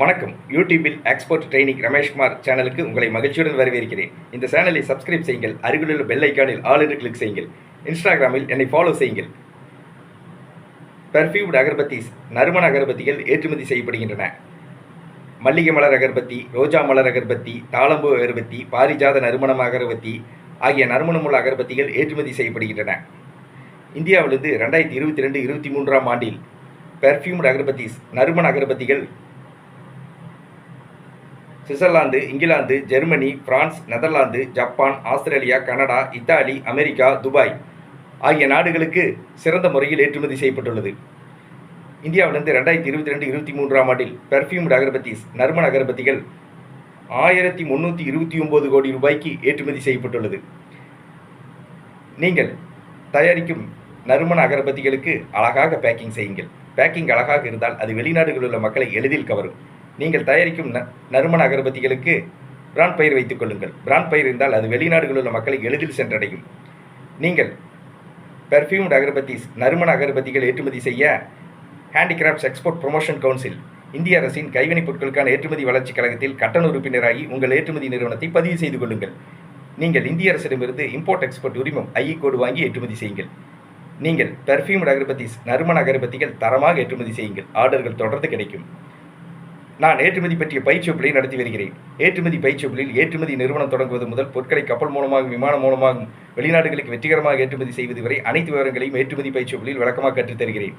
வணக்கம். யூடியூபில் export training Rameshkumar சேனலுக்கு உங்களை மகிழ்ச்சியுடன் வரவேற்கிறேன். இந்த சேனலை சப்ஸ்கிரைப் செய்யுங்கள். அருகிலுள்ள பெல் ஐக்கானில் ஆல் என்று கிளிக் செய்யுங்கள். இன்ஸ்டாகிராமில் என்னை ஃபாலோ செய்யுங்கள். பெர்ஃப்யூம்டு அகர்பத்திஸ் நறுமண அகர்பத்திகள் ஏற்றுமதி செய்யப்படுகின்றன. மல்லிகை மலர் அகர்பத்தி, ரோஜா மலர் அகர்பத்தி, தாளம்பூ அகர்பத்தி, பாரிஜாத நறுமணம் அகர்பத்தி ஆகிய நறுமணமுள்ள அகர்பத்திகள் ஏற்றுமதி செய்யப்படுகின்றன. இந்தியாவிலிருந்து 2022-23 ஆண்டில் பெர்ஃப்யூம்டு அகர்பத்திஸ் நறுமண அகர்பத்திகள் Switzerland, England, Germany, France, Netherlands, Japan, Australia, Canada, Italy, America, Dubai ஆகிய நாடுகளுக்கு சிறந்த முறையில் ஏற்றுமதி செய்யப்பட்டுள்ளது. இந்தியாவிலிருந்து 2022-23 ஆண்டில் பெர்ஃப்யூம்டு அகர்பத்திஸ் நறுமண அகர்பத்திகள் 1329 கோடி ரூபாய்க்கு ஏற்றுமதி செய்யப்பட்டுள்ளது. நீங்கள் தயாரிக்கும் நறுமண அகர்பத்திகளுக்கு அழகாக பேக்கிங் செய்யுங்கள். பேக்கிங் அழகாக இருந்தால் அது வெளிநாடுகளில் உள்ள மக்களை எளிதில் கவரும். நீங்கள் தயாரிக்கும் நறுமண அகர்பத்திகளுக்கு பிராண்ட் பெயர் வைத்துக் கொள்ளுங்கள். பிராண்ட் பெயர் இருந்தால் அது வெளிநாடுகளில் உள்ள மக்களை எளிதில் சென்றடையும். நீங்கள் பெர்ஃப்யூம்டு அகர்பத்திஸ் நறுமண அகர்பத்திகள் ஏற்றுமதி செய்ய ஹேண்டிகிராஃப்ட்ஸ் எக்ஸ்போர்ட் ப்ரொமோஷன் கவுன்சில் இந்திய அரசின் கைவினைப் பொருட்களுக்கான ஏற்றுமதி வளர்ச்சிக் கழகத்தில் கட்டண உறுப்பினராகி உங்கள் ஏற்றுமதி நிறுவனத்தை பதிவு செய்து கொள்ளுங்கள். நீங்கள் இந்திய அரசிடமிருந்து இம்போர்ட் எக்ஸ்போர்ட் உரிமம் ஐஇ கோடு வாங்கி ஏற்றுமதி செய்யுங்கள். நீங்கள் பெர்ஃப்யூம்டு அகர்பத்திஸ் நறுமண அகர்பத்திகள் தரமாக ஏற்றுமதி செய்யுங்கள். ஆர்டர்கள் தொடர்ந்து கிடைக்கும். நான் ஏற்றுமதி பற்றிய பயிற்சி வகுப்புகளை நடத்தி வருகிறேன். ஏற்றுமதி பயிற்சி வகுப்பில் ஏற்றுமதி நிறுவனம் தொடங்குவது முதல் பொருட்களை கப்பல் மூலமாகவும் விமானம் மூலமாகவும் வெளிநாடுகளுக்கு வெற்றிகரமாக ஏற்றுமதி செய்வது வரை அனைத்து விவரங்களையும் ஏற்றுமதி பயிற்சி வகுப்பில் விளக்கமாக கற்றுத் தருகிறேன்.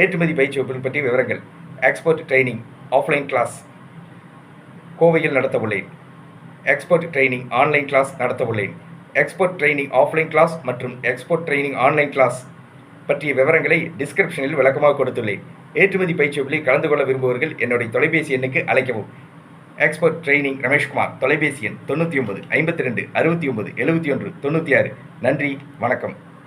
ஏற்றுமதி பயிற்சி வகுப்பில் பற்றிய விவரங்கள்: எக்ஸ்போர்ட் ட்ரைனிங் ஆஃப்லைன் கிளாஸ் கோவையில் நடத்த உள்ளேன். எக்ஸ்போர்ட் ட்ரைனிங் ஆன்லைன் கிளாஸ் நடத்த உள்ளேன். எக்ஸ்போர்ட் ட்ரைனிங் ஆஃப்லைன் கிளாஸ் மற்றும் எக்ஸ்போர்ட் ட்ரைனிங் ஆன்லைன் கிளாஸ் பற்றிய விவரங்களை டிஸ்கிரிப்ஷனில் விளக்கமாக கொடுத்துள்ளேன். ஏற்றுமதி பயிற்சி வகுப்பில் கலந்து கொள்ள விரும்புவர்கள் என்னுடைய தொலைபேசி எண்ணுக்கு அழைக்கவும். எக்ஸ்போர்ட் ட்ரெயினிங் ரமேஷ்குமார், தொலைபேசி எண் 99 52 69 71 96. நன்றி, வணக்கம்.